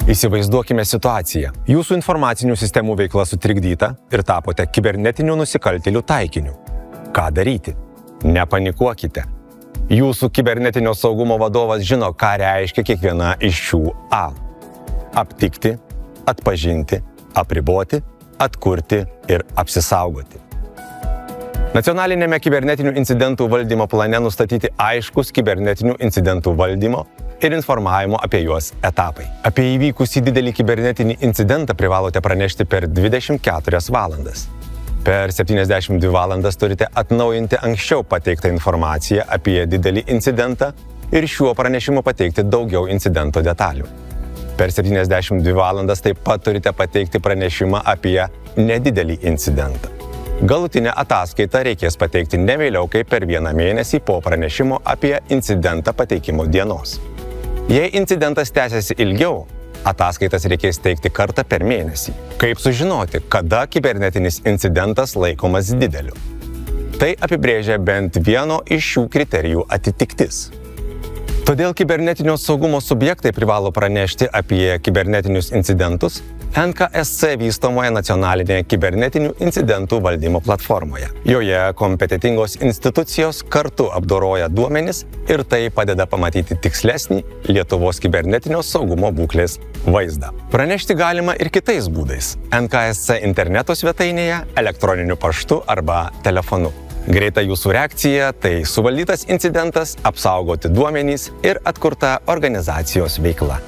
Įsivaizduokime situaciją. Jūsų informacinių sistemų veikla sutrikdyta ir tapote kibernetinių nusikaltėlių taikiniu. Ką daryti? Nepanikuokite. Jūsų kibernetinio saugumo vadovas žino, ką reiškia kiekviena iš šių A. Aptikti, atpažinti, apriboti, atkurti ir apsisaugoti. Nacionalinėme kibernetinių incidentų valdymo plane nustatyti aiškus kibernetinių incidentų valdymo ir informavimo apie juos etapai. Apie įvykusį didelį kibernetinį incidentą privalote pranešti per 24 valandas. Per 72 valandas turite atnaujinti anksčiau pateiktą informaciją apie didelį incidentą ir šiuo pranešimu pateikti daugiau incidento detalių. Per 72 valandas taip pat turite pateikti pranešimą apie nedidelį incidentą. Galutinę ataskaitą reikės pateikti ne vėliau kaip per 1 mėnesį po pranešimo apie incidentą pateikimo dienos. Jei incidentas tęsiasi ilgiau, ataskaitas reikės teikti kartą per mėnesį. Kaip sužinoti, kada kibernetinis incidentas laikomas dideliu? Tai apibrėžia bent vieno iš šių kriterijų atitiktis. Todėl kibernetinio saugumo subjektai privalo pranešti apie kibernetinius incidentus NKSC vystomoje nacionalinėje kibernetinių incidentų valdymo platformoje. Joje kompetentingos institucijos kartu apdoroja duomenis ir tai padeda pamatyti tikslesnį Lietuvos kibernetinio saugumo būklės vaizdą. Pranešti galima ir kitais būdais – NKSC interneto svetainėje, elektroniniu paštu arba telefonu. Greita jūsų reakcija – tai suvaldytas incidentas, apsaugoti duomenys ir atkurta organizacijos veikla.